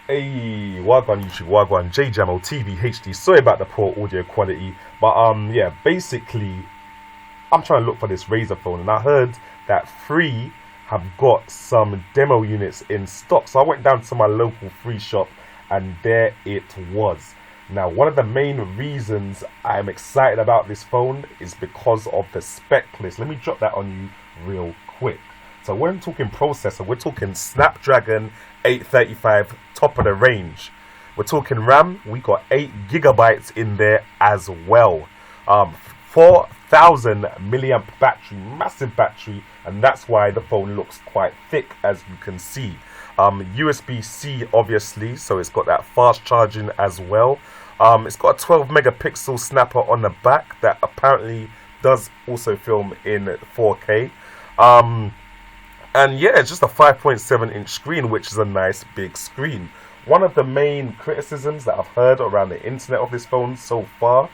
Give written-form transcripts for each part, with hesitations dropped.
Hey, Wagwan YouTube, Wagwan, Jamo TV HD. Sorry about the poor audio quality, but yeah, basically, I'm trying to look for this Razer phone, and I heard that Free have got some demo units in stock. So I went down to my local Free shop, and there it was. Now, one of the main reasons I'm excited about this phone is because of the spec list. Let me drop that on you real quick. So when talking processor, we're talking Snapdragon 835, top of the range. We're talking RAM, we got 8 gigabytes in there as well. 4,000 milliamp battery, massive battery, and that's why the phone looks quite thick, as you can see. USB-C obviously, so it's got that fast charging as well. It's got a 12 megapixel snapper on the back that apparently does also film in 4K. And yeah, it's just a 5.7 inch screen, which is a nice big screen. One of the main criticisms that I've heard around the internet of this phone so far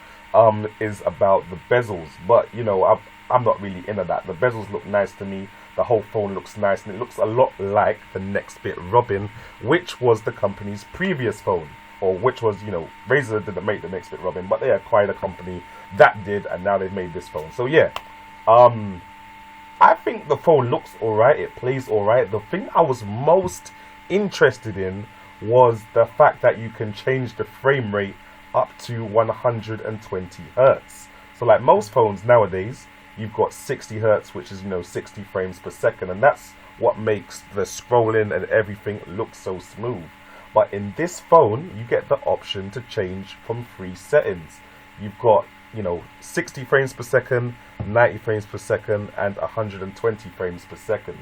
is about the bezels. But, you know, I'm not really into that. The bezels look nice to me. The whole phone looks nice, and it looks a lot like the Nextbit Robin, which was the company's previous phone. Or which was, you know, Razer didn't make the Nextbit Robin, but they acquired a company that did, and now they've made this phone. So yeah, I think the phone looks alright, it plays alright. The thing I was most interested in was the fact that you can change the frame rate up to 120 hertz. So like most phones nowadays, you've got 60 hertz, which is, you know, 60 frames per second, and that's what makes the scrolling and everything look so smooth. But in this phone, you get the option to change from 3 settings. You've got, you know, 60 frames per second, 90 frames per second, and 120 frames per second.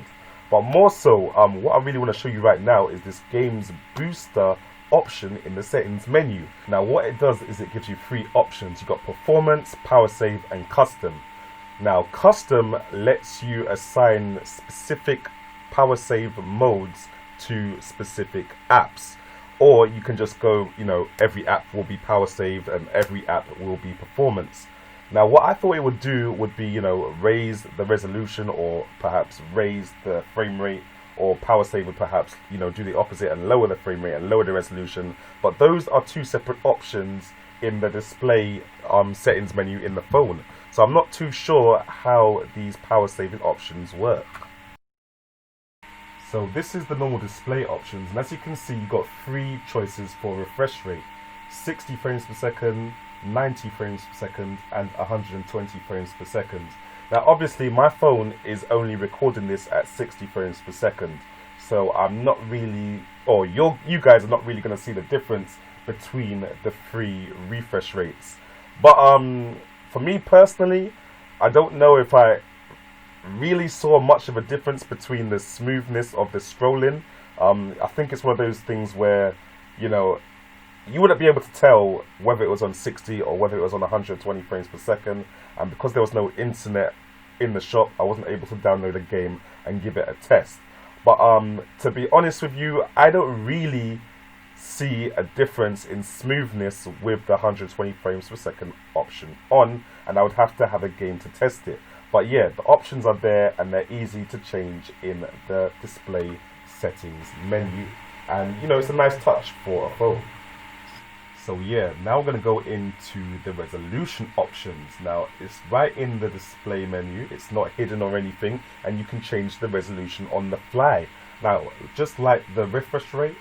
But more so, what I really want to show you right now is this game's booster option in the settings menu. Now what it does is it gives you 3 options. You've got performance, power save, and custom. Now custom lets you assign specific power save modes to specific apps. Or you can just go, you know, every app will be power saved and every app will be performance. Now what I thought it would do would be, you know, raise the resolution or perhaps raise the frame rate, or power save would perhaps, you know, do the opposite and lower the frame rate and lower the resolution. But those are 2 separate options in the display settings menu in the phone. So I'm not too sure how these power saving options work. So this is the normal display options, and as you can see, you've got 3 choices for refresh rate: 60 frames per second, 90 frames per second, and 120 frames per second. Now obviously my phone is only recording this at 60 frames per second, so I'm not really, or you guys are not really going to see the difference between the 3 refresh rates. But for me personally, I don't know if I really saw much of a difference between the smoothness of the scrolling. I think it's one of those things where, you know, you wouldn't be able to tell whether it was on 60 or whether it was on 120 frames per second, and because there was no internet in the shop, I wasn't able to download a game and give it a test. But to be honest with you, I don't really see a difference in smoothness with the 120 frames per second option on, and I would have to have a game to test it. But yeah, the options are there and they're easy to change in the display settings menu, and you know, it's a nice touch for a phone. So yeah, now we're going to go into the resolution options. Now it's right in the display menu, it's not hidden or anything, and you can change the resolution on the fly. Now just like the refresh rate,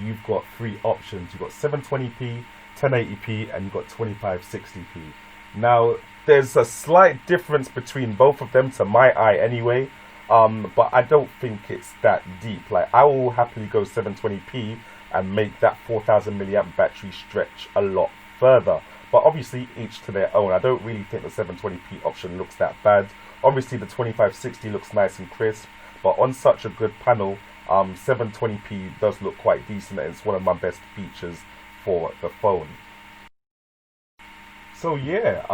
you've got 3 options. You've got 720p, 1080p, and you've got 2560p. Now there's a slight difference between both of them to my eye anyway, but I don't think it's that deep. Like, I will happily go 720p and make that 4,000 milliamp battery stretch a lot further. But obviously each to their own. I don't really think the 720p option looks that bad. Obviously the 2560 looks nice and crisp, but on such a good panel, 720p does look quite decent, and it's one of my best features for the phone. So yeah,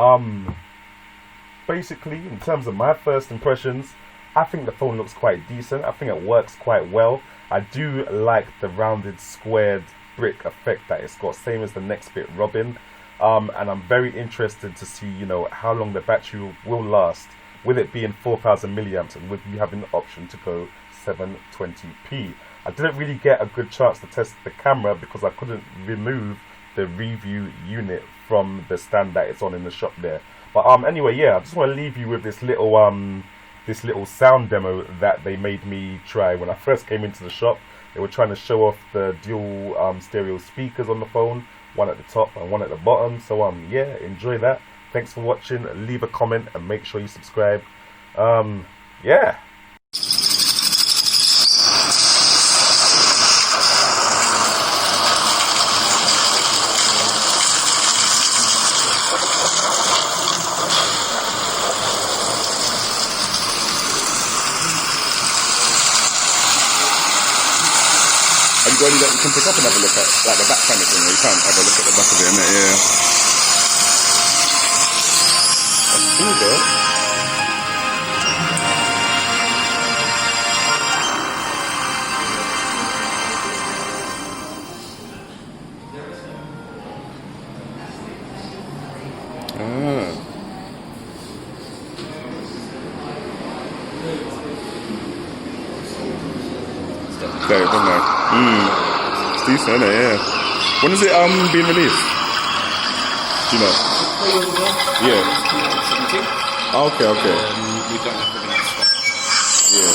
basically in terms of my first impressions, I think the phone looks quite decent. I think it works quite well. I do like the rounded squared brick effect that it's got, same as the Nextbit Robin. And I'm very interested to see, you know, how long the battery will last, with it being 4,000 milliamps and with you having the option to go 720p. I didn't really get a good chance to test the camera because I couldn't remove the review unit from the stand that it's on in the shop there. But anyway, yeah, I just want to leave you with this little sound demo that they made me try when I first came into the shop. They were trying to show off the dual stereo speakers on the phone, one at the top and one at the bottom. So yeah, enjoy that. Thanks for watching. Leave a comment and make sure you subscribe. Yeah. Have you got any that you can pick up and have a look at, like the back kind of thing, or you can't have a look at the back of it, innit? Yeah. That's cool, though. There, didn't I? It's decent, isn't it? Yeah. When is it being released? Do you know? Yeah. Oh, okay. We don't have the next stock. Yeah.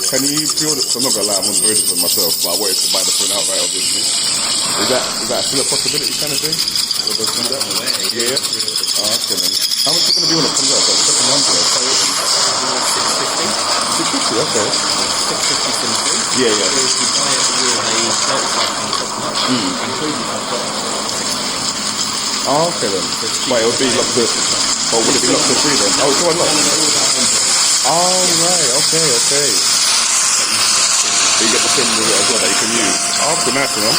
Can you pre-order? I'm not gonna lie, I'm on the road for myself, but I wanted to buy the phone outright, obviously. Is that still a possibility kind of thing? Yeah. Oh, okay, man. How much is it gonna be when it comes out? Like second one, $650, okay. 650 for the free. Yeah. So if you buy it with a £35 top up, including I've got Oh, okay then. But it would be locked to. But would it be locked to free then? Oh, it's all locked. Oh, right. Okay. So you get the pin with it as well that you can use. Oh, okay, nice, man.